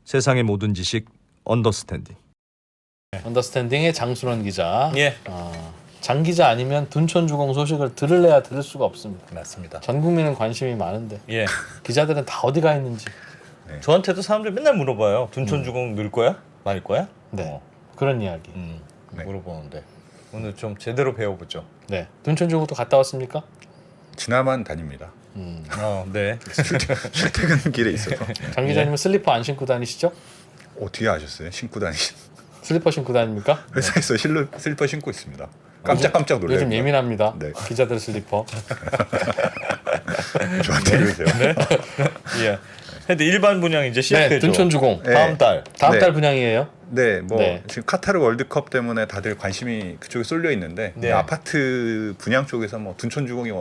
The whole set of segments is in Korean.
세상의 모든 지식 언더스탠딩. 언더스탠딩의 장순원 기자. 예, 장 기자 아니면 둔촌주공 소식을 들을래야 들을 수가 없습니다. 맞습니다. 전 국민은 관심이 많은데 예, 기자들은 다 어디 가 있는지. 저한테도 사람들이 맨날 물어봐요. 둔촌주공 늘 거야? 말 거야? 네, 그런 이야기. 네. 물어보는데 오늘 좀 제대로 배워보죠. 네, 둔촌주공도 갔다 왔습니까? 지나만 다닙니다. 네. 출퇴근 길에 있어서. 장 기자님은 슬리퍼 안 신고 다니시죠? 어떻게 아셨어요? 신고 다니신. 슬리퍼 신고 다닙니까? 회사에서 슬리퍼 신고 있습니다. 깜짝깜짝 놀래요. 요즘 예민합니다. 네. 기자들 슬리퍼. 저한테 그러세요. 예. 근데 일반 분양 이제 네, 시작되죠. 둔촌주공. 네. 다음 달. 다음 네. 달 분양이에요. 네, 뭐 네. 지금 카타르 월드컵 때문에 다들 관심이 그쪽에 쏠려 있는데 네. 아파트 분양 쪽에서 뭐 둔촌주공이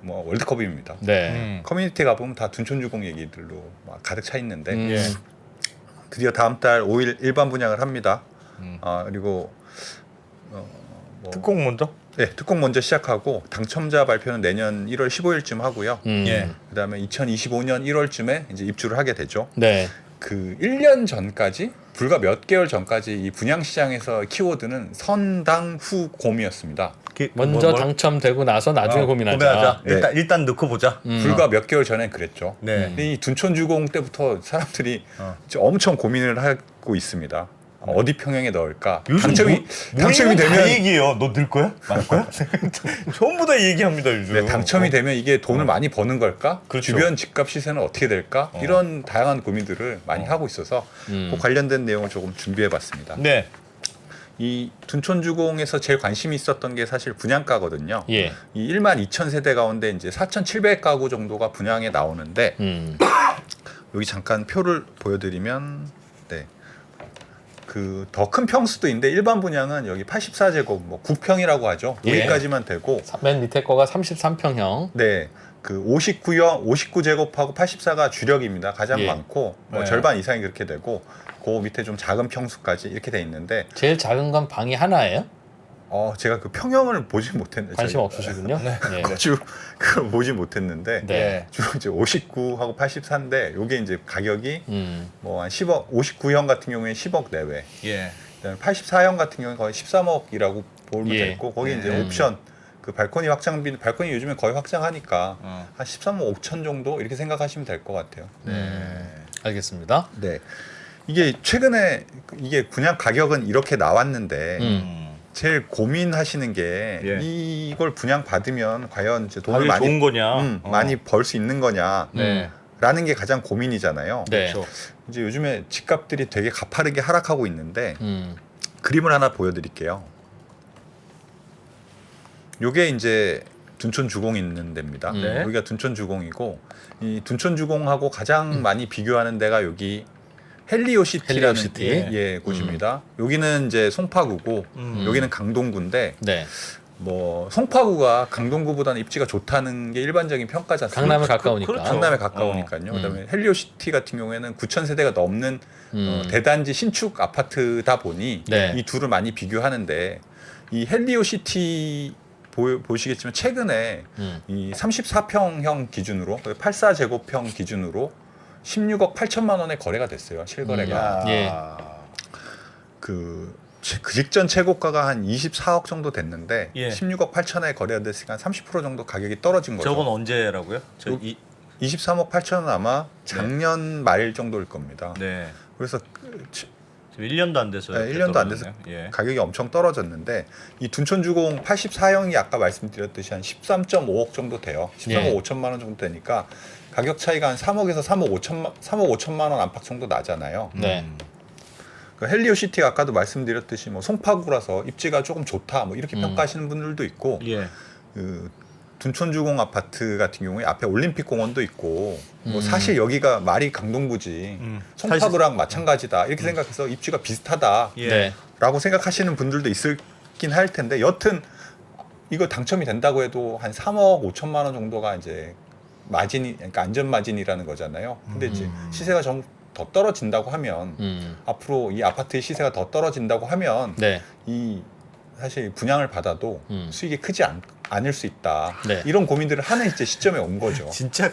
뭐 월드컵입니다. 네. 커뮤니티 가보면 다 둔촌주공 얘기들로 막 가득 차 있는데 예. 드디어 다음 달 5일 일반 분양을 합니다. 그리고 뭐 특공 먼저? 네, 특공 먼저 시작하고 당첨자 발표는 내년 1월 15일쯤 하고요. 예. 그다음에 2025년 1월쯤에 이제 입주를 하게 되죠. 네. 그 1년 전까지 불과 몇 개월 전까지 이 분양 시장에서 키워드는 선당 후 곰이었습니다. 먼저 당첨되고 나서 나중에 고민하자. 네. 일단 넣고 보자. 불과 몇 개월 전엔 그랬죠. 네. 근데 이 둔촌주공 때부터 사람들이 이제 엄청 고민을 하고 있습니다. 어디 평형에 넣을까? 당첨이 다 되면 얘기해요. 너 늘 거야? 말 거야? 전부 다 얘기합니다 요즘. 네, 당첨이 되면 이게 돈을 많이 버는 걸까? 그렇죠. 주변 집값 시세는 어떻게 될까? 이런 다양한 고민들을 많이 하고 있어서 그 관련된 내용을 조금 준비해봤습니다. 네. 이 둔촌주공에서 제일 관심이 있었던 게 사실 분양가거든요. 예. 이 12,000세대 가운데 이제 4,700가구 정도가 분양에 나오는데 여기 잠깐 표를 보여드리면 네. 그 더 큰 평수도 있는데 일반 분양은 여기 84제곱 뭐 9평이라고 하죠. 예. 여기까지만 되고 맨 밑에 거가 33평형. 네. 그 59제곱하고 84가 주력입니다. 가장 예. 많고 뭐 네. 절반 이상이 그렇게 되고 그 밑에 좀 작은 평수까지 이렇게 돼 있는데 제일 작은 건 방이 하나예요? 제가 그 평형을 보지 못했는데 관심 없으시군요. 네. 주 그걸 보지 못했는데 네. 주로 이제 59하고 84인데 요게 이제 가격이 뭐 한 10억 59형 같은 경우에 10억 내외. 예. 그다음에 84형 같은 경우는 거의 13억이라고 보면 예. 됐고 거기 이제 네. 옵션 그 발코니 확장비 발코니 요즘에 거의 확장하니까 어. 한 13억 5천 정도 이렇게 생각하시면 될 것 같아요. 알겠습니다. 네. 이게 최근에 이게 분양 가격은 이렇게 나왔는데 제일 고민하시는 게 예. 이걸 분양 받으면 과연 이제 돈을 가격이 많이 좋은 거냐? 많이 벌 수 있는 거냐? 네. 라는 게 가장 고민이잖아요. 네. 그렇죠. 이제 요즘에 집값들이 되게 가파르게 하락하고 있는데 음. 그림을 하나 보여드릴게요. 요게 이제 둔촌주공 있는 데입니다. 네. 여기가 둔촌주공이고 이 둔촌주공하고 가장 많이 비교하는 데가 여기 헬리오시티라는 헬리오시티. 예, 곳입니다. 여기는 이제 송파구고 여기는 강동구인데 네. 뭐 송파구가 강동구보다는 입지가 좋다는 게 일반적인 평가지 않습니까? 강남에 가까우니까. 그렇죠. 강남에 가까우니까요. 그다음에 헬리오시티 같은 경우에는 9,000세대가 넘는 대단지 신축 아파트다 보니 네. 이 둘을 많이 비교하는데 이 헬리오시티 보시겠지만 최근에 이 34평형 기준으로 84제곱평 기준으로 16억 8천만 원에 거래가 됐어요. 실거래가. 예. 그 직전 최고가가 한 24억 정도 됐는데 예. 16억 8천에 거래가 됐으니까 30% 정도 가격이 떨어진 거죠. 저건 언제라고요? 저 요- 23억 8천은 아마 작년 말 정도일 겁니다. 네. 그래서 지금 1년도 안 돼서. 네, 이렇게 1년도 안 돼서 떨어졌네요. 예. 가격이 엄청 떨어졌는데 이 둔촌주공 84형이 아까 말씀드렸듯이 한 13.5억 정도 돼요. 13억 예. 5천만 원 정도 되니까 가격 차이가 한 3억에서 3억 5천만 원 안팎 정도 나잖아요. 네. 그 헬리오시티가 아까도 말씀드렸듯이 뭐 송파구라서 입지가 조금 좋다 뭐 이렇게 평가하시는 분들도 있고 예. 그 둔촌주공 아파트 같은 경우에 앞에 올림픽공원도 있고 뭐 사실 여기가 말이 강동구지 송파구랑 마찬가지다 이렇게 생각해서 입지가 비슷하다 예. 네. 라고 생각하시는 분들도 있긴 할 텐데 여튼 이거 당첨이 된다고 해도 한 3억 5천만 원 정도가 이제 마진이 그러니까 안전 마진이라는 거잖아요. 근데 이제 시세가 좀 더 떨어진다고 하면 앞으로 이 아파트의 시세가 더 떨어진다고 하면 네. 이 사실 분양을 받아도 수익이 크지 않을 수 있다. 네. 이런 고민들을 하는 이제 시점에 온 거죠. 진짜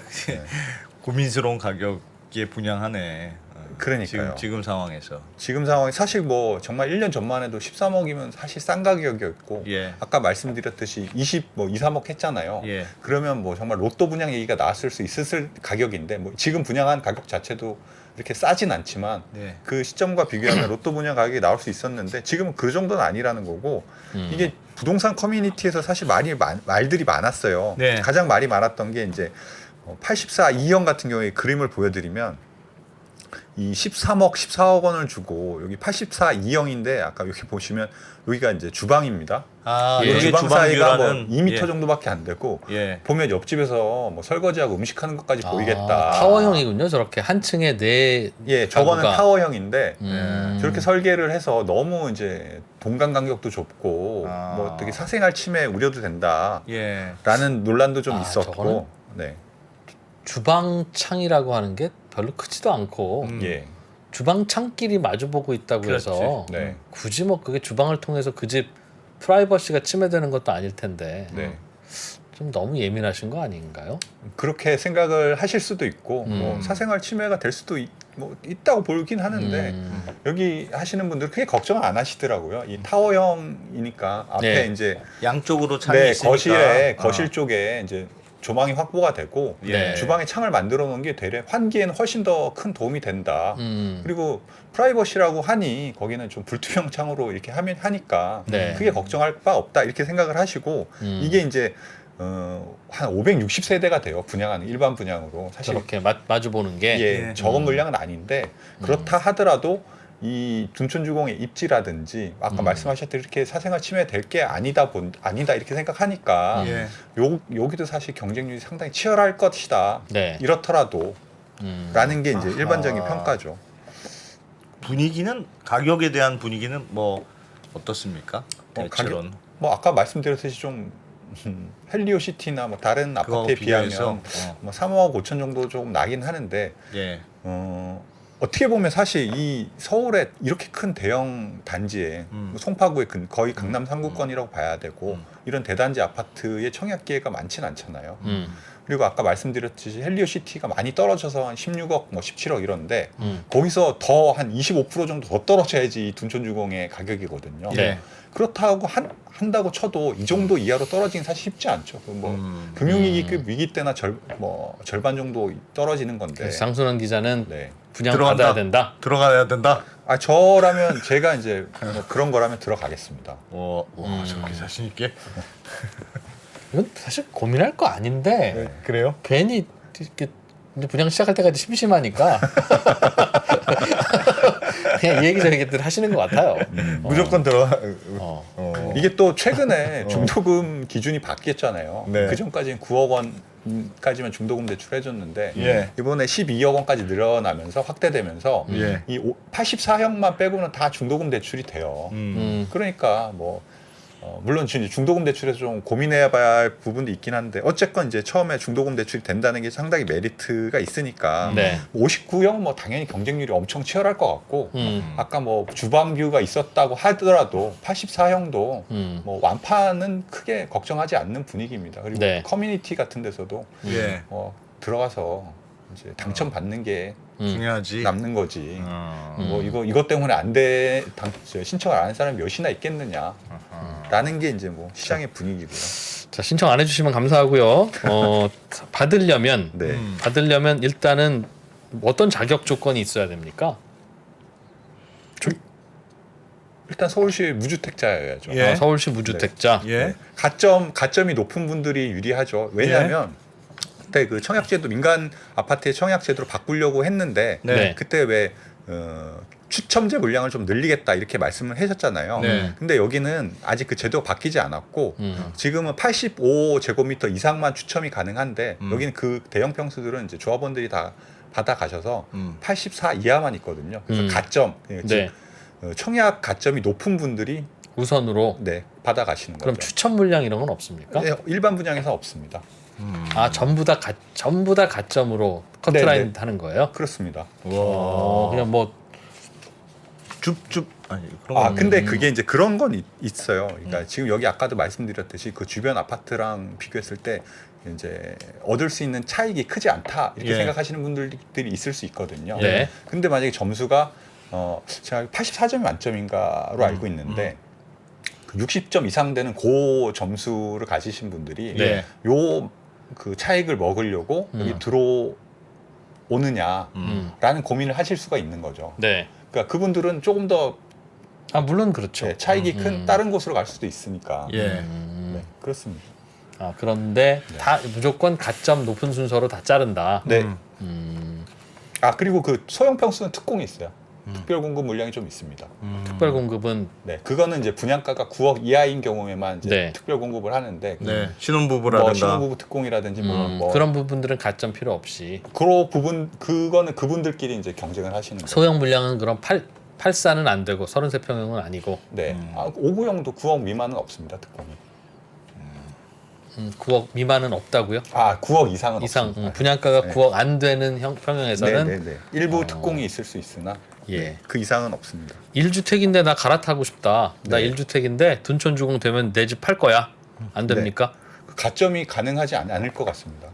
고민스러운 가격에 분양하네. 그러니까요. 지금 상황에서. 지금 상황이 사실 뭐 정말 1년 전만 해도 13억이면 사실 싼 가격이었고 예. 아까 말씀드렸듯이 2, 3억 했잖아요. 예. 그러면 뭐 정말 로또 분양 얘기가 나왔을 수 있을 가격인데 뭐 지금 분양한 가격 자체도 이렇게 싸진 않지만 네. 그 시점과 비교하면 로또 분양 가격이 나올 수 있었는데 지금은 그 정도는 아니라는 거고 이게 부동산 커뮤니티에서 사실 말들이 많았어요. 네. 가장 말이 많았던 게 이제 84 2형 같은 경우에 그림을 보여드리면 이 13억, 14억 원을 주고 여기 84 2형인데 아까 여기 보시면 여기가 이제 주방입니다. 아, 예. 이 이게 주방 사이가 뭐 주방뷰라는 2m 예. 정도밖에 안 되고 예. 보면 옆집에서 뭐 설거지하고 음식하는 것까지 보이겠다. 타워형이군요. 저렇게 한 층에 네. 예, 저거는 가구가. 타워형인데 음. 저렇게 설계를 해서 너무 이제 동간 간격도 좁고 아. 뭐 어떻게 사생활 침해 우려도 된다라는 예. 논란도 좀 아, 있었고, 저거는? 네, 주방 창이라고 하는 게 별로 크지도 않고 예, 주방 창끼리 마주보고 있다고 그렇지. 해서 네, 굳이 뭐 그게 주방을 통해서 그 집 프라이버시가 침해되는 것도 아닐 텐데 네. 좀 너무 예민하신 거 아닌가요? 그렇게 생각을 하실 수도 있고 뭐 음. 사생활 침해가 될 수도 뭐 있다고 보긴 하는데 여기 하시는 분들 크게 걱정을 안 하시더라고요. 이 타워형이니까 앞에 네. 이제 양쪽으로 창이 네, 있으니까. 거실 쪽에 이제 조망이 확보가 되고 예. 주방에 창을 만들어 놓은 게 되레 환기에는 훨씬 더 큰 도움이 된다. 음. 그리고 프라이버시라고 하니 거기는 좀 불투명 창으로 이렇게 하니까 네. 크게 걱정할 바 없다 이렇게 생각을 하시고 이게 이제 한 560세대가 돼요. 분양하는 일반 분양으로 사실 저렇게 마주 보는 게 예, 적은 물량은 아닌데 그렇다 하더라도 이 둔촌주공의 입지라든지 아까 말씀하셨듯이 이렇게 사생활 침해될 게 아니다 이렇게 생각하니까 예. 여기도 사실 경쟁률이 상당히 치열할 것이다. 네. 이렇더라도 라는 게 이제 일반적인 아하. 평가죠. 분위기는 가격에 대한 분위기는 뭐 어떻습니까? 대체로는. 뭐 아까 말씀드렸듯이 좀 헬리오시티나 뭐 다른 그거 아파트에 비교해서, 비하면 뭐 3억 5천 정도 조금 나긴 하는데 예. 어떻게 보면 사실 이 서울에 이렇게 큰 대형 단지에 송파구의 거의 강남 상구권이라고 봐야 되고 이런 대단지 아파트의 청약기회가 많지는 않잖아요. 그리고 아까 말씀드렸듯이 헬리오시티가 많이 떨어져서 한 16억, 뭐 17억 이런데 거기서 더 한 25% 정도 더 떨어져야지 이 둔촌주공의 가격이거든요. 네. 그렇다고 한다고 쳐도 이 정도 이하로 떨어지긴 사실 쉽지 않죠. 뭐 금융위기급 위기 때나 절반 정도 떨어지는 건데. 그래서 장순원 기자는 네. 분양 들어간다. 받아야 된다. 들어가야 된다. 아 저라면 제가 이제 뭐 그런 거라면 들어가겠습니다. 와, 저렇게 자신 있게. 이건 사실 고민할 거 아닌데 그래요? 괜히 이렇게 이제 분양 시작할 때까지 심심하니까 그냥 이 얘기 저 얘기들 하시는 것 같아요. 무조건 들어가. 이게 또 최근에 중도금 기준이 바뀌었잖아요. 네. 그 전까지는 9억 원까지만 중도금 대출해줬는데 예. 이번에 12억 원까지 늘어나면서 확대되면서 예. 이 84형만 빼고는 다 중도금 대출이 돼요. 그러니까 뭐 물론 지금 중도금 대출에서 좀 고민해봐야 할 부분도 있긴 한데 어쨌건 이제 처음에 중도금 대출이 된다는 게 상당히 메리트가 있으니까 네. 59형 뭐 당연히 경쟁률이 엄청 치열할 것 같고 아까 뭐 주방뷰가 있었다고 하더라도 84형도 뭐 완파는 크게 걱정하지 않는 분위기입니다. 그리고 네. 커뮤니티 같은 데서도 예. 들어가서 이제 당첨 받는 게 중요하지. 남는 거지. 뭐 이것 때문에 신청을 안 한 사람이 몇이나 있겠느냐라는 게 이제 뭐 시장의 분위기고요. 자, 신청 안 해주시면 감사하고요. 받으려면 네. 받으려면 일단은 어떤 자격 조건이 있어야 됩니까? 일단 서울시 무주택자여야죠. 예. 서울시 무주택자. 예. 네. 가점이 높은 분들이 유리하죠. 왜냐하면 그때 그 청약제도 민간 아파트의 청약제도로 바꾸려고 했는데 네. 그때 왜 추첨제 물량을 좀 늘리겠다 이렇게 말씀을 하셨잖아요. 네. 근데 여기는 아직 그 제도가 바뀌지 않았고 지금은 85제곱미터 이상만 추첨이 가능한데 여기는 그 대형 평수들은 이제 조합원들이 다 받아 가셔서 84 이하만 있거든요. 그래서 가점, 네. 청약 가점이 높은 분들이 우선으로. 받아 가시는 그럼 거죠. 추천 물량 이런 건 없습니까? 네, 일반 분양에서 없습니다. 아 전부 다 가점으로 커트라인 네, 네. 하는 거예요? 그렇습니다. 그냥 뭐 줍줍 아니 그런 거. 근데 그게 이제 그런 건 있어요. 그러니까 지금 여기 아까도 말씀드렸듯이 그 주변 아파트랑 비교했을 때 이제 얻을 수 있는 차익이 크지 않다 이렇게 예. 생각하시는 분들이 있을 수 있거든요. 네. 근데 만약에 점수가 제가 84점이 만점인가로 알고 있는데 60점 이상 되는 고 점수를 가지신 분들이 네. 요 그 차익을 먹으려고 여기 들어오느냐라는 고민을 하실 수가 있는 거죠. 네. 그러니까 그분들은 조금 더 물론 그렇죠. 차익이 큰 다른 곳으로 갈 수도 있으니까. 예. 네, 그렇습니다. 그런데 다 무조건 가점 높은 순서로 다 자른다. 네. 음. 그리고 그 소형 평수는 특공이 있어요. 특별 공급 물량이 좀 있습니다. 특별 공급은 네, 그거는 이제 분양가가 9억 이하인 경우에만 이제 네. 특별 공급을 하는데 네. 신혼부부라든가 뭐 신혼부부 특공이라든지 뭐 그런 부분들은 가점 필요 없이 그런 부분 그거는 그분들끼리 이제 경쟁을 하시는 거예요. 소형 물량은 그럼 84는 안 되고 33평형은 아니고 네, 5구형도 9억 미만은 없습니다. 특공이. 9억 미만은 없다고요? 9억 이상은 이상 없습니다. 분양가가 네. 9억 안 되는 평형에서는 네. 일부 특공이 있을 수 있으나 예. 그 이상은 없습니다. 1주택인데 나 갈아타고 싶다. 나 네. 1주택인데 둔촌주공 되면 내 집 팔 거야. 안 됩니까? 그 가점이 가능하지 않을 것 같습니다.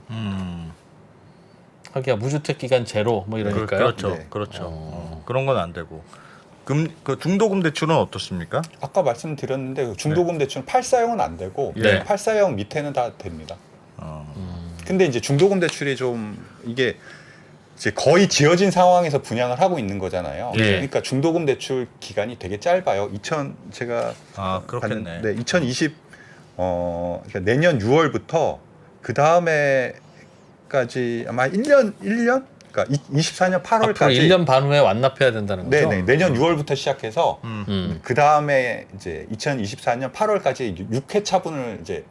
하기야 무주택 기간 제로 뭐 이러니까요. 그렇죠. 네. 그렇죠. 그런 건 안 되고. 그 중도금 대출은 어떻습니까? 아까 말씀드렸는데 그 중도금 대출은 84형은 안 되고 네. 84형 밑에는 다 됩니다. 어. 근데 이제 중도금 대출이 좀 이게 이제 거의 지어진 상황에서 분양을 하고 있는 거잖아요. 예. 그러니까 중도금 대출 기간이 되게 짧아요. 제가 그렇겠네. 봤는데 2020 그러니까 내년 6월부터 그 다음에까지 아마 1년 그러니까 24년 앞으로 8월까지 1년 반 후에 완납해야 된다는 거죠. 네네 내년 6월부터 시작해서 그 다음에 이제 2024년 8월까지 6회 차분을 이제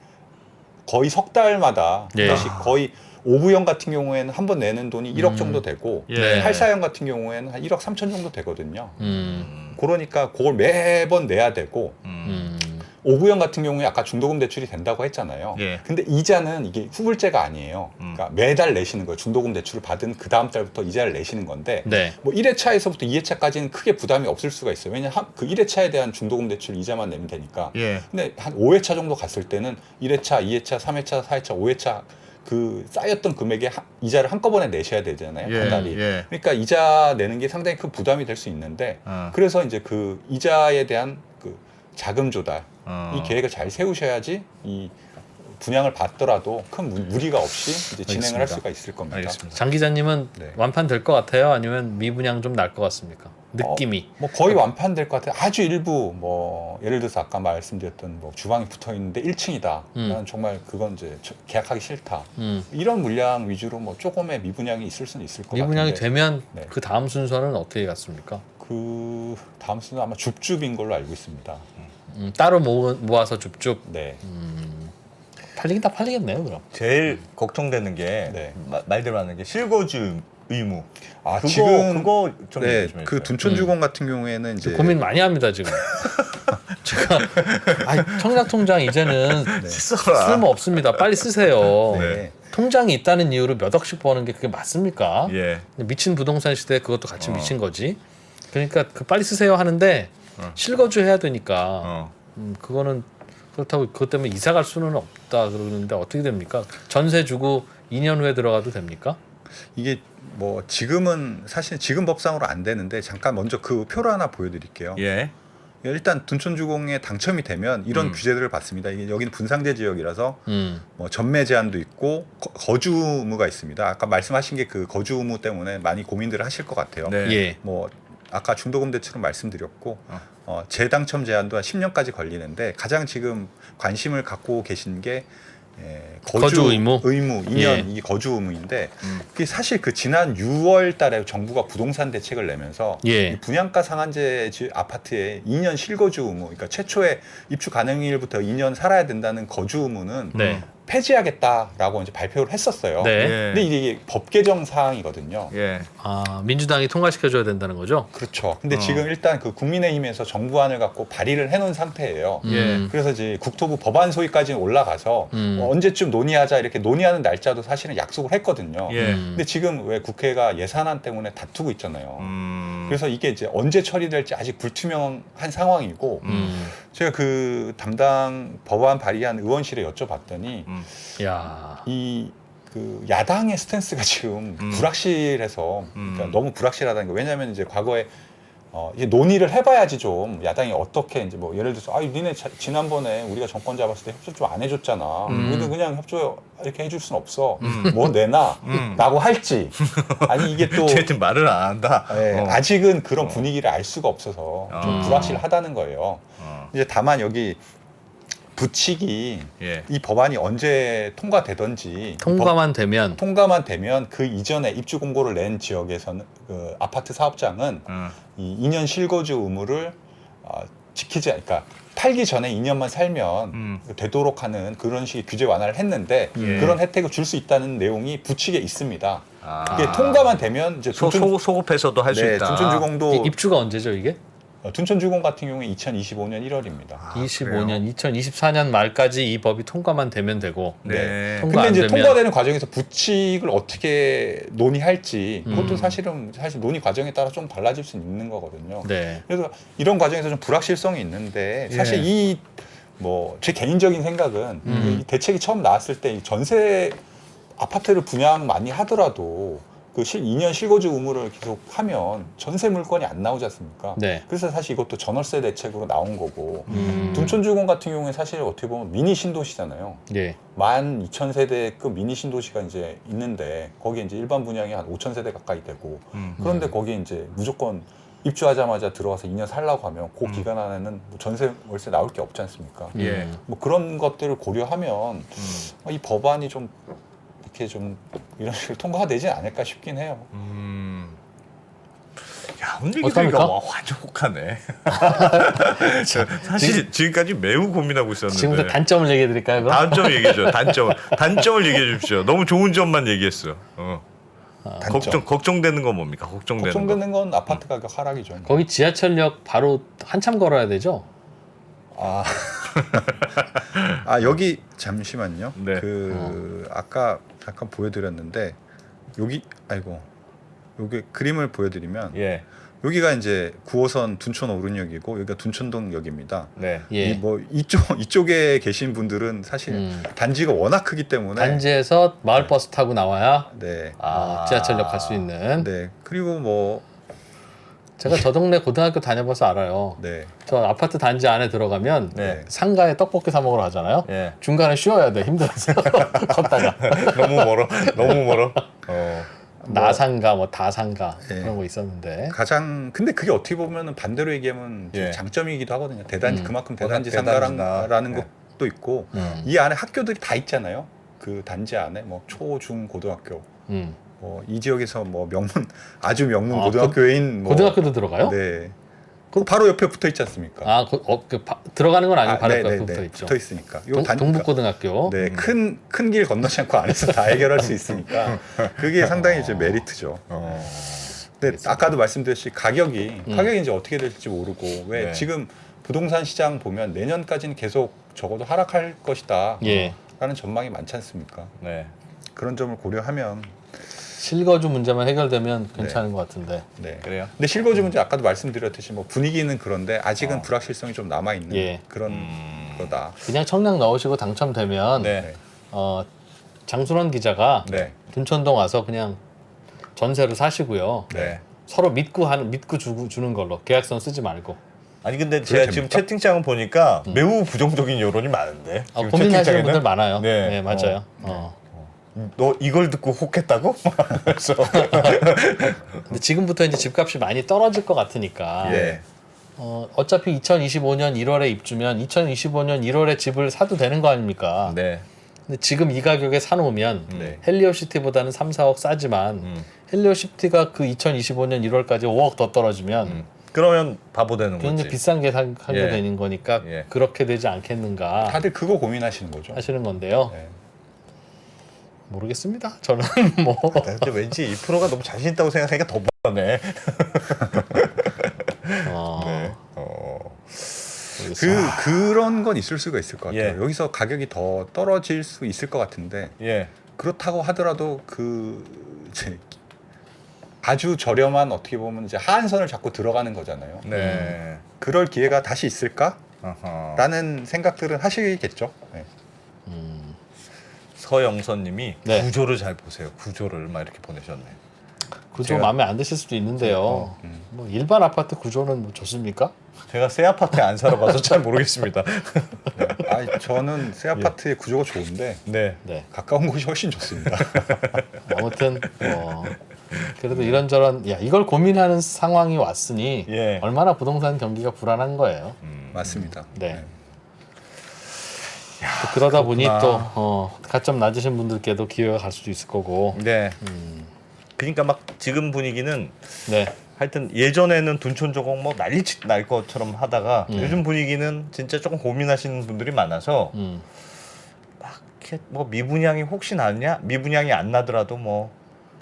거의 석 달마다 예. 다시 거의 5구형 같은 경우에는 한 번 내는 돈이 1억 정도 되고 예. 84형 같은 경우에는 한 1억 3천 정도 되거든요. 음. 그러니까 그걸 매번 내야 되고 음. 5구형 같은 경우에 아까 중도금 대출이 된다고 했잖아요. 예. 근데 이자는 이게 후불제가 아니에요. 그러니까 매달 내시는 거예요. 중도금 대출을 받은 그 다음 달부터 이자를 내시는 건데 네. 뭐 1회차에서부터 2회차까지는 크게 부담이 없을 수가 있어요. 왜냐하면 그 1회차에 대한 중도금 대출 이자만 내면 되니까. 예. 근데 한 5회차 정도 갔을 때는 1회차, 2회차, 3회차, 4회차, 5회차 그 쌓였던 금액의 이자를 한꺼번에 내셔야 되잖아요. 예. 한 달이. 예. 그러니까 이자 내는 게 상당히 큰 부담이 될 수 있는데 그래서 이제 그 이자에 대한 그 자금 조달 이 계획을 잘 세우셔야지 이 분양을 받더라도 큰 무리가 없이 이제 진행을 할 알겠습니다. 수가 있을 겁니다. 알겠습니다. 장 기자님은 네. 완판 될 것 같아요? 아니면 미분양 좀 날 것 같습니까? 느낌이. 뭐 거의 완판될 것 같아요. 아주 일부 뭐 예를 들어서 아까 말씀드렸던 뭐 주방이 붙어 있는데 1층이다. 나는 정말 그건 이제 계약하기 싫다. 이런 물량 위주로 뭐 조금의 미분양이 있을 수는 있을 것 미분양이 같은데 되면 네. 그 다음 순서는 어떻게 갔습니까? 그 다음 수는 아마 줍줍인 걸로 알고 있습니다. 따로 모아서 줍줍. 네. 팔리긴 다 팔리겠네요, 그럼. 제일 걱정되는 게 네. 말대로 하는 게 실거주 의무. 그거 좀 네, 얘기 좀 그 해주세요. 둔촌주공 같은 경우에는 이제 고민 많이 합니다 지금. 제가 청약통장 이제는 쓸모 없습니다. 빨리 쓰세요. 네. 통장이 있다는 이유로 몇 억씩 버는 게 그게 맞습니까? 예. 미친 부동산 시대에 그것도 같이 미친 거지. 그러니까 그 빨리 쓰세요 하는데 실거주 해야 되니까 그거는 그렇다고 그것 때문에 이사 갈 수는 없다 그러는데 어떻게 됩니까? 전세 주고 2년 후에 들어가도 됩니까? 이게 뭐 지금은 사실 지금 법상으로 안 되는데 잠깐 먼저 그 표를 하나 보여드릴게요. 예. 일단 둔촌주공에 당첨이 되면 이런 규제들을 받습니다. 이게 여기는 분상제 지역이라서 뭐 전매 제한도 있고 거주 의무가 있습니다. 아까 말씀하신 게 그 거주 의무 때문에 많이 고민들을 하실 것 같아요. 네. 예. 뭐 아까 중도금 대출은 말씀드렸고 재당첨 제한도 한 10년까지 걸리는데 가장 지금 관심을 갖고 계신 게 거주 의무? 2년 예. 이 거주 의무인데 그게 사실 그 지난 6월 달에 정부가 부동산 대책을 내면서 예. 이 분양가 상한제 아파트에 2년 실거주 의무 그러니까 최초에 입주 가능일부터 2년 살아야 된다는 거주 의무는 네. 폐지하겠다라고 이제 발표를 했었어요. 네. 예. 근데 이게 법 개정 사항이거든요. 예. 아, 민주당이 통과시켜줘야 된다는 거죠? 그렇죠. 근데 지금 일단 그 국민의힘에서 정부안을 갖고 발의를 해놓은 상태예요. 예. 그래서 이제 국토부 법안 소위까지는 올라가서 언제쯤 논의하자 이렇게 논의하는 날짜도 사실은 약속을 했거든요. 예. 근데 지금 왜 국회가 예산안 때문에 다투고 있잖아요. 그래서 이게 이제 언제 처리될지 아직 불투명한 상황이고 제가 그 담당 법안 발의한 의원실에 여쭤봤더니 야. 이 그 야당의 스탠스가 지금 불확실해서 그러니까 너무 불확실하다는 거. 왜냐하면 이제 과거에 이제 논의를 해봐야지 좀 야당이 어떻게 이제 뭐 예를 들어서 니네 지난번에 우리가 정권 잡았을 때 협조 좀 안 해줬잖아. 우리도 그냥 협조 이렇게 해줄 순 없어. 뭐 내놔라고 할지 아니 이게 또 쟤한테 말을 안 한다. 아직은 그런 분위기를 알 수가 없어서 좀 불확실하다는 거예요. 이제 다만 여기 부칙이 예. 이 법안이 언제 통과되든지 통과만 되면 통과만 되면 그 이전에 입주 공고를 낸 지역에서는 그 아파트 사업장은 이 2년 실거주 의무를 지키지 그러니까 팔기 전에 2년만 살면 되도록 하는 그런 식의 규제 완화를 했는데 그런 혜택을 줄 수 있다는 내용이 부칙에 있습니다. 이게 통과만 되면 이제 소급해서도 할 수 네, 있다. 둔촌주공도 입주가 언제죠 이게? 둔촌주공 같은 경우에 2025년 1월입니다. 25년, 2024년 말까지 이 법이 통과만 되면 되고. 네. 통과 근데 안 이제 되면 통과되는 과정에서 부칙을 어떻게 논의할지 그것도 사실 논의 과정에 따라 좀 달라질 수 있는 거거든요. 네. 그래서 이런 과정에서 좀 불확실성이 있는데 사실 이 뭐 제 개인적인 생각은 이 대책이 처음 나왔을 때 이 전세 아파트를 분양 많이 하더라도 그 2년 실거주 의무를 계속 하면 전세 물건이 안 나오지 않습니까? 네. 그래서 사실 이것도 전월세 대책으로 나온 거고 둔촌주공 같은 경우에 사실 어떻게 보면 미니 신도시잖아요. 예. 12,000세대급 미니 신도시가 이제 있는데 거기에 이제 일반 분양이 한 5,000세대 가까이 되고 그런데 거기에 이제 무조건 입주하자마자 들어가서 2년 살라고 하면 그 기간 안에는 뭐 전세 월세 나올 게 없지 않습니까? 예. 뭐 그런 것들을 고려하면 이 법안이 좀 이렇게 좀 이런 식으로 통과가 되지 않을까 싶긴 해요. 야, 오늘 얘기가 어떡합니까? 완전 혹하네. 사실 지금까지 매우 고민하고 있었는데. 지금부터 단점을 얘기해 드릴까요? 그럼? 단점 얘기죠. 단점을 얘기해 주십시오. 너무 좋은 점만 얘기했어. 단점. 걱정되는 건 뭡니까? 걱정되는 건 아파트 가격 하락이죠. 거기 지하철역 바로 한참 걸어야 되죠? 아, 여기 잠시만요. 네. 아까 잠깐 보여드렸는데 여기 여기 그림을 보여드리면 예. 여기가 이제 9호선 둔촌 오른역이고 여기가 둔촌동역입니다. 네. 예. 이쪽에 계신 분들은 사실 단지가 워낙 크기 때문에 단지에서 마을버스 타고 나와야 네. 지하철역 갈 수 있는. 네. 그리고 뭐 제가 저 동네 고등학교 다녀봐서 알아요. 네. 저 아파트 단지 안에 들어가면 네. 상가에 떡볶이 사 먹으러 가잖아요. 예. 중간에 쉬어야 돼. 힘들어서 걷다가 너무 멀어. 너무 멀어. 나상가 뭐 다상가 예. 그런 거 있었는데. 근데 그게 어떻게 보면은 반대로 얘기하면 예. 장점이기도 하거든요. 대단지 그만큼 대단지 워낙 상가라는 대단지다. 것도 있고 이 안에 학교들이 다 있잖아요. 그 단지 안에 뭐 초, 중, 고등학교. 이 지역에서 뭐 아주 명문 고등학교인 고등학교도 들어가요? 네. 바로 옆에 붙어 있지 않습니까? 들어가는 건 아니고 바로 옆에 네네네. 붙어 있죠. 붙어 있으니까. 동북고등학교. 네, 큰 길 건너지 않고 안에서 다 해결할 수 있으니까 그게 상당히 이제 메리트죠. 근데 아까도 말씀드렸듯이 가격이 이제 어떻게 될지 모르고 왜 네. 지금 부동산 시장 보면 내년까지는 계속 적어도 하락할 것이다. 예. 라는 전망이 많지 않습니까? 네. 그런 점을 고려하면 실거주 문제만 해결되면 괜찮은 것 같은데. 네. 그래요? 근데 실거주 문제 아까도 말씀드렸듯이 뭐 분위기는 그런데 아직은 불확실성이 좀 남아 있는 예. 그런 거다. 그냥 청량 넣으시고 당첨되면 네. 장순원 기자가 네. 둔촌동 와서 그냥 전세를 사시고요. 네. 서로 믿고 주는 걸로 계약서 쓰지 말고. 아니 근데 제가 지금 됩니까? 채팅창을 보니까 매우 부정적인 여론이 많은데. 지금 고민하시는 채팅창에는? 분들 많아요. 네. 네, 맞아요. 너 이걸 듣고 혹했다고? 그래서 근데 지금부터 이제 집값이 많이 떨어질 것 같으니까. 예. 어차피 2025년 1월에 입주면 2025년 1월에 집을 사도 되는 거 아닙니까? 네. 근데 지금 이 가격에 사놓으면 네. 헬리오시티보다는 3, 4억 싸지만 헬리오시티가 그 2025년 1월까지 5억 더 떨어지면 그러면 바보 되는 굉장히 거지. 비싼 게 하게 예. 되는 거니까 예. 그렇게 되지 않겠는가 다들 그거 고민하시는 거죠. 하시는 건데요. 네. 모르겠습니다. 저는 뭐 근데 왠지 이 프로가 너무 자신 있다고 생각하니까 더 못하네. 네. 그런 건 있을 수가 있을 것 같아요. 예. 여기서 가격이 더 떨어질 수 있을 것 같은데 예. 그렇다고 하더라도 아주 저렴한 어떻게 보면 이제 하한선을 잡고 들어가는 거잖아요. 네. 그럴 기회가 다시 있을까라는 어허. 생각들은 하시겠죠. 네. 서영선님이 네. 구조를 잘 보세요. 구조를 막 이렇게 보내셨네. 구조 제가- 마음에 안 드실 수도 있는데요. 뭐 일반 아파트 구조는 뭐 좋습니까? 제가 새 아파트에 안 살아봐서 잘 모르겠습니다. 아니, 저는 새 아파트의 구조가 좋은데 네. 네. 가까운 곳이 훨씬 좋습니다. 아무튼 뭐 그래도 이런저런 이걸 고민하는 상황이 왔으니 예. 얼마나 부동산 경기가 불안한 거예요. 맞습니다. 네. 또 그러다 보니 그렇구나. 또 가점 낮으신 분들께도 기회가 갈 수도 있을 거고. 네. 그러니까 막 지금 분위기는 네. 하여튼 예전에는 둔촌조공 뭐 난리 날 것처럼 하다가 음. 요즘 분위기는 진짜 조금 고민하시는 분들이 많아서 음. 막 이렇게 뭐 미분양이 혹시 나냐? 미분양이 안 나더라도 뭐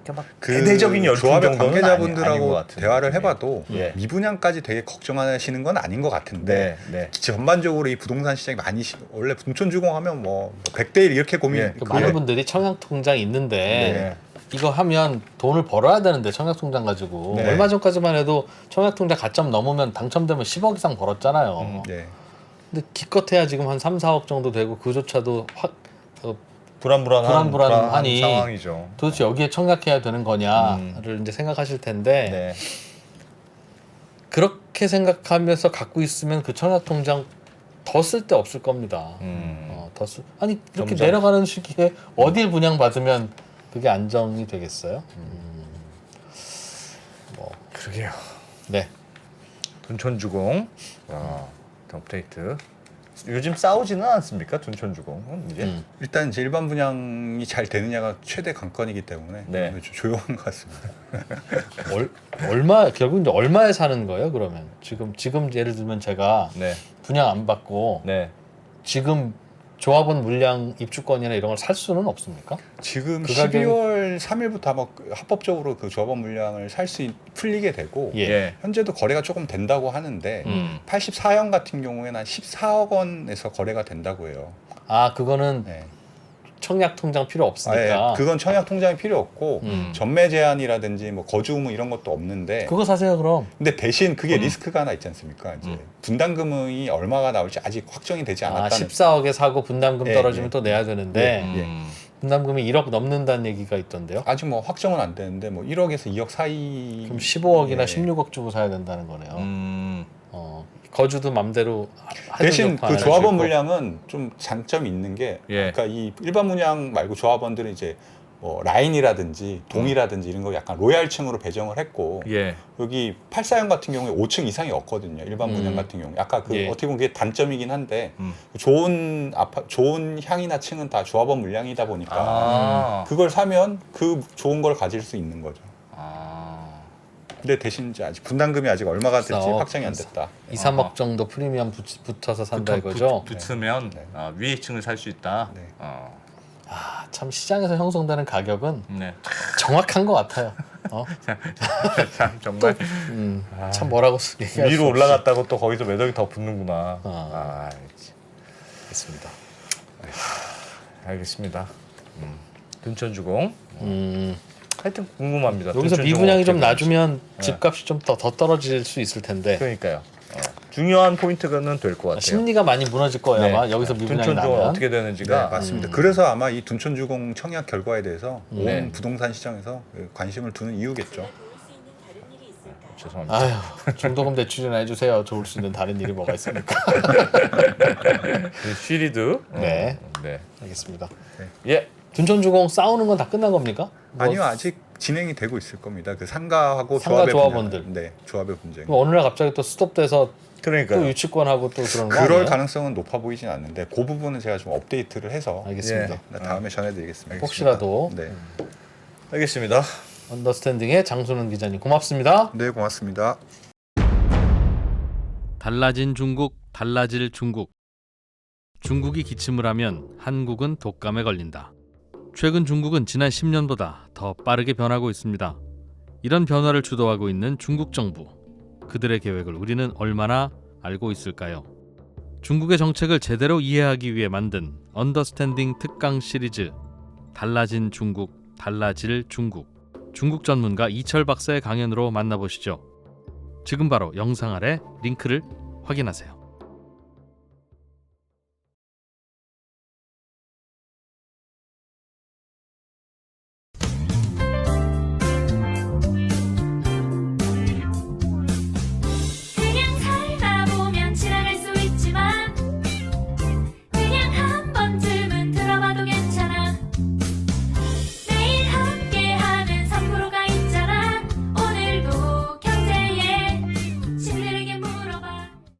이렇게 막 그 대대적인 열풍 조합의 정도는 아닌 것 관계자분들하고 같은 대화를 느낌이에요. 해봐도 예. 미분양까지 되게 걱정하시는 건 아닌 것 같은데 네, 네. 전반적으로 이 부동산 시장이 많이 원래 둔촌주공하면 뭐 100대 1 이렇게 고민 예. 그 많은 분들이 청약통장 있는데 네. 이거 하면 돈을 벌어야 되는데 청약통장 가지고 네. 얼마 전까지만 해도 청약통장 가점 넘으면 당첨되면 10억 이상 벌었잖아요. 네. 근데 기껏해야 지금 한 3, 4억 정도 되고 그조차도 불안불안한 불안불안하니 상황이죠. 도대체 여기에 청약해야 되는 거냐를 이제 생각하실 텐데 네. 그렇게 생각하면서 갖고 있으면 그 청약통장 더 쓸데 없을 겁니다. 아니 이렇게 점점. 내려가는 시기에 어딜 분양받으면 그게 안정이 되겠어요? 그러게요. 네. 둔촌주공. 업데이트. 요즘 싸우지는 않습니까? 둔촌주공은 이제. 일단 이제 일반 분양이 잘 되느냐가 최대 관건이기 때문에 네. 좀 조용한 것 같습니다. 얼마 결국 이제 얼마에 사는 거예요? 그러면 지금 예를 들면 제가 네. 분양 안 받고 네. 지금 조합원 물량 입주권이나 이런 걸 살 수는 없습니까? 지금 그 가격이- 12월 3일부터 아마 합법적으로 그 조합원 물량을 살 수 풀리게 되고 예. 예. 현재도 거래가 조금 된다고 하는데 84형 같은 경우에는 한 14억 원에서 거래가 된다고 해요. 아 그거는 네. 청약통장 필요 없으니까 그건 청약 통장이 필요 없고 전매 제한이라든지 뭐 거주 의무 이런 것도 없는데 그거 사세요 그럼. 근데 대신 그게 리스크가 하나 있지 않습니까? 이제 분담금이 얼마가 나올지 아직 확정이 되지 아 않았다는 14억에 사고 분담금 예, 떨어지면 예. 또 내야 되는데 예. 분담금이 1억 넘는다는 얘기가 있던데요. 아직 뭐 확정은 안 되는데 뭐 1억에서 2억 사이 그럼 15억이나 예. 16억 주고 사야 된다는 거네요. 음. 거주도 맘대로 해도 대신 좋고 안 그 해도 조합원 좋고. 물량은 좀 장점이 있는 게 예. 그러니까 이 일반 분양 말고 조합원들은 이제 뭐 라인이라든지 동이라든지 이런 거 약간 로얄층으로 배정을 했고 예. 여기 84형 같은 경우에 5층 이상이 없거든요. 일반 분양 같은 경우. 아까 그 예. 어떻게 보면 그게 단점이긴 한데 좋은 향이나 층은 다 조합원 물량이다 보니까 아. 그걸 사면 그 좋은 걸 가질 수 있는 거죠. 아. 근데 대신 이제 아직 분담금이 아직 얼마가 될지 14억. 확정이 안 됐다. 2, 3억 정도 프리미엄 붙어서 산다 이거죠. 붙으면 네. 위에 층을 살 수 있다. 네. 아, 참 시장에서 형성되는 가격은 네. 정확한 것 같아요. 참 정말 참 뭐라고 얘기할 수 위로 없이. 올라갔다고 또 거기서 매덕이 더 붙는구나. 있습니다. 알겠습니다. 둔촌주공. 하여튼 궁금합니다. 여기서 둔촌주공 미분양이 좀 어떻게 낮으면 집값이 좀 더 떨어질 수 있을 텐데 그러니까요. 중요한 포인트는 될 것 같아요. 심리가 많이 무너질 거예요. 네. 아마 여기서 미분양이 둔촌주공 나면. 어떻게 네, 되는지가 맞습니다. 그래서 아마 이 둔촌주공 청약 결과에 대해서 네. 온 부동산 시장에서 관심을 두는 이유겠죠. 죄송합니다. 아휴, 중도금 대출이나 해주세요. 좋을 수 있는 다른 일이 뭐가 있습니까? 쉬리드. 네. 네. 알겠습니다. 예. 둔촌주공 싸우는 건 다 끝난 겁니까? 뭐 아니요, 아직 진행이 되고 있을 겁니다. 그 상가하고 상가 조합의 조합원들. 분쟁. 네, 조합의 분쟁. 뭐 어느 날 갑자기 또 스톱돼서 그러니까요. 또 유치권하고 또 그런 거 그럴 아니에요? 가능성은 높아 보이진 않는데 그 부분은 제가 좀 업데이트를 해서 알겠습니다. 네, 다음에 전해드리겠습니다. 혹시라도 네, 알겠습니다. 언더스탠딩의 장순은 기자님 고맙습니다. 네, 고맙습니다. 달라진 중국, 달라질 중국. 중국이 기침을 하면 한국은 독감에 걸린다. 최근 중국은 지난 10년보다 더 빠르게 변하고 있습니다. 이런 변화를 주도하고 있는 중국 정부. 그들의 계획을 우리는 얼마나 알고 있을까요? 중국의 정책을 제대로 이해하기 위해 만든 언더스탠딩 특강 시리즈 달라진 중국, 달라질 중국. 중국 전문가 이철 박사의 강연으로 만나보시죠. 지금 바로 영상 아래 링크를 확인하세요.